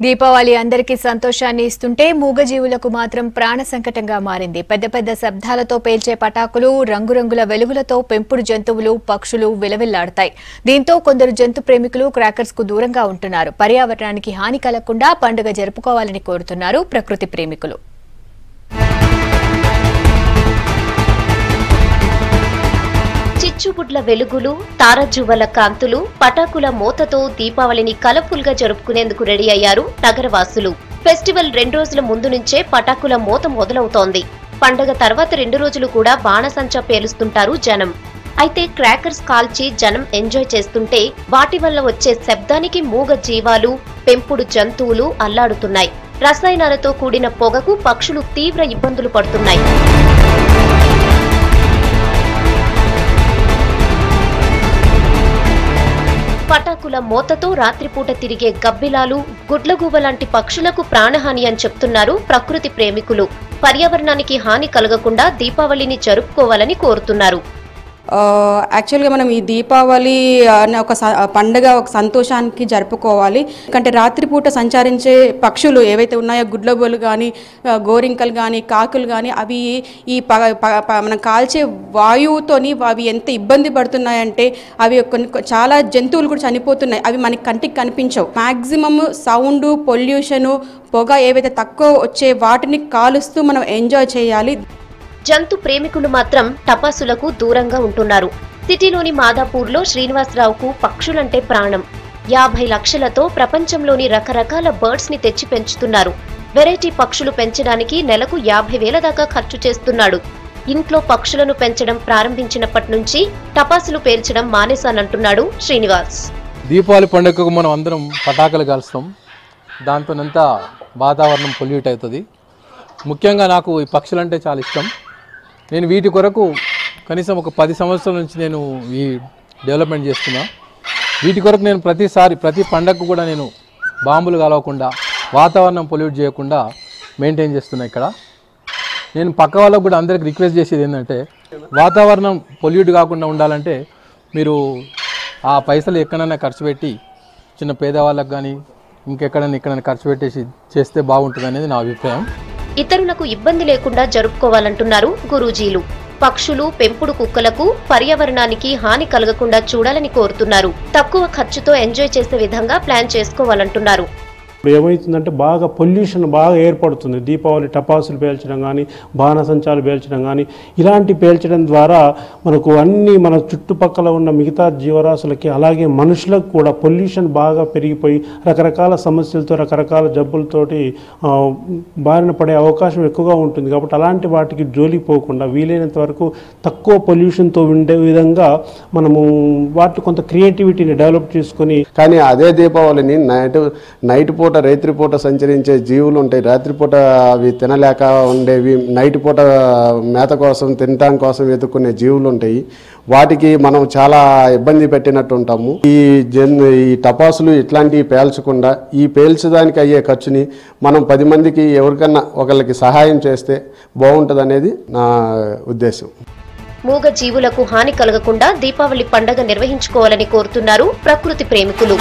దీపావళి అందరికీ సంతోషాన్ని ఇస్తుంటే మూగజీవులకు మాత్రం ప్రాణ సంకటంగా మారింది. పెద్ద పెద్ద శబ్దాలతో పేల్చే పటాకులు, రంగురంగుల వెలుగులతో పెంపుడు జంతువులు, పక్షులు విలవిల్లాడతాయి. దీంతో కొందరు జంతు ప్రేమికులు క్రాకర్స్ కు దూరంగా ఉంటున్నారు. పర్యావరణానికి హాని కలగకుండా పండుగ జరుపుకోవాలని కోరుతున్నారు ప్రకృతి ప్రేమికులు. చిచ్చుబుడ్ల వెలుగులు, తారజువ్వల కాంతులు, పటాకుల మోతతో దీపావళిని కలర్ఫుల్ గా జరుపుకునేందుకు రెడీ అయ్యారు నగరవాసులు. ఫెస్టివల్ 2 రోజుల ముందు నుంచే పటాకుల మోత మొదలవుతోంది. పండగ తర్వాత 2 రోజులు కూడా బాణసంచా పేలుస్తుంటారు జనం. అయితే క్రాకర్స్ కాల్చి జనం ఎంజాయ్ చేస్తుంటే వాటి వల్ల వచ్చే శబ్దానికి మూగ జీవాలు, పెంపుడు జంతువులు అల్లాడుతున్నాయి. రసాయనాలతో కూడిన పొగకు పక్షులు తీవ్ర ఇబ్బందులు పడుతున్నాయి. పటాకుల మోతతో రాత్రిపూట తిరిగే గబ్బిలాలు, గుడ్లగూబ లాంటి పక్షులకు ప్రాణహాని అని చెప్తున్నారు ప్రకృతి ప్రేమికులు. పర్యావరణానికి హాని కలగకుండా దీపావళిని జరుపుకోవాలని కోరుతున్నారు. యాక్చువల్గా మనం ఈ దీపావళి అనే ఒక పండుగ, ఒక సంతోషానికి జరుపుకోవాలి. ఎందుకంటే రాత్రిపూట సంచరించే పక్షులు ఏవైతే ఉన్నాయో, గుడ్లగూబలు కానీ, గోరింకలు కానీ, కాకులు కానీ, అవి ఈ మనం కాల్చే వాయువుతోని అవి ఎంత ఇబ్బంది పడుతున్నాయంటే అవి చాలా జంతువులు కూడా చనిపోతున్నాయి. అవి మనకి కంటికి కనిపించవు. మ్యాక్సిమమ్ సౌండ్, పొల్యూషను, పొగ ఏవైతే తక్కువ వచ్చే వాటిని కాలుస్తూ మనం ఎంజాయ్ చేయాలి. జంతు ప్రేమికులు మాత్రం టపాసులకు దూరంగా ఉంటున్నారు. సిటీలోని మాదాపూర్లో శ్రీనివాసరావుకు పక్షులంటే ప్రాణం. 50 లక్షలతో ప్రపంచంలోని రకరకాల బర్డ్స్ ని తెచ్చి పెంచుతున్నారు. వెరైటీ పక్షులు పెంచడానికి నెలకు 50,000 దాకా ఖర్చు చేస్తున్నాడు. ఇంట్లో పక్షులను పెంచడం ప్రారంభించినప్పటి నుంచి టపాసులు పేల్చడం మానేశానంటున్నాడు శ్రీనివాస్. దీపావళి పండుగకు మనం అందరం పటాకులు కాల్స్తాం. దాంతోనంతా వాతావరణం పొల్యూట్ అవుతుంది. ముఖ్యంగా నాకు ఈ పక్షులంటే చాలా ఇష్టం. నేను వీటి కొరకు కనీసం ఒక 10 సంవత్సరాల నుంచి నేను ఈ డెవలప్మెంట్ చేస్తున్నా. వీటి కొరకు నేను ప్రతి పండగకు కూడా నేను బాంబులు కలవకుండా, వాతావరణం పొల్యూట్ చేయకుండా మెయింటైన్ చేస్తున్నా. ఇక్కడ నేను పక్క వాళ్ళకు కూడా అందరికి రిక్వెస్ట్ చేసేది ఏంటంటే, వాతావరణం పొల్యూట్ కాకుండా ఉండాలంటే మీరు ఆ పైసలు ఎక్కడైనా ఖర్చు పెట్టి చిన్న పేదవాళ్ళకు కానీ ఎక్కడైనా ఖర్చు పెట్టేసి చేస్తే బాగుంటుంది అనేది నా అభిప్రాయం. ఇతరులకు ఇబ్బంది లేకుండా జరుపుకోవాలంటున్నారు గురూజీలు. పక్షులు, పెంపుడు కుక్కలకు పర్యావరణానికి హాని కలగకుండా చూడాలని కోరుతున్నారు. తక్కువ ఖర్చుతో ఎంజాయ్ చేసే విధంగా ప్లాన్ చేసుకోవాలంటున్నారు. ఏమవుతుందంటే బాగా పొల్యూషన్ బాగా ఏర్పడుతుంది. దీపావళి టపాసులు పేల్చడం కానీ, బాణసంచాలు పేల్చడం కానీ, ఇలాంటి పేల్చడం ద్వారా మనకు మన చుట్టుపక్కల ఉన్న మిగతా జీవరాశులకి, అలాగే మనుషులకు కూడా పొల్యూషన్ బాగా పెరిగిపోయి రకరకాల సమస్యలతో, రకరకాల జబ్బులతోటి బారిన పడే అవకాశం ఎక్కువగా ఉంటుంది. కాబట్టి అలాంటి వాటికి జోలికి పోకుండా వీలైనంత వరకు తక్కువ పొల్యూషన్తో ఉండే విధంగా మనము వాటి కొంత క్రియేటివిటీని డెవలప్ చేసుకొని. కానీ అదే దీపావళిని నైట్ పూట, రాత్రిపూట సంచరించే జీవులు ఉంటాయి. రాత్రిపూట అవి తినలేక ఉండేవి, నైట్ పూట మేత కోసం, తినటం కోసం వెతుక్కునే జీవులు ఉంటాయి. వాటికి మనం చాలా ఇబ్బంది పెట్టినట్టు ఉంటాము. ఈ టపాసులు ఇట్లాంటివి పేల్చకుండా ఈ పేల్చడానికి అయ్యే ఖర్చుని మనం 10 మందికి ఎవరికన్నా ఒకళ్ళకి సహాయం చేస్తే బాగుంటుంది అనేది నా ఉద్దేశం. మూగ జీవులకు హాని కలగకుండా దీపావళి పండుగ నిర్వహించుకోవాలని కోరుతున్నారు ప్రకృతి ప్రేమికులు.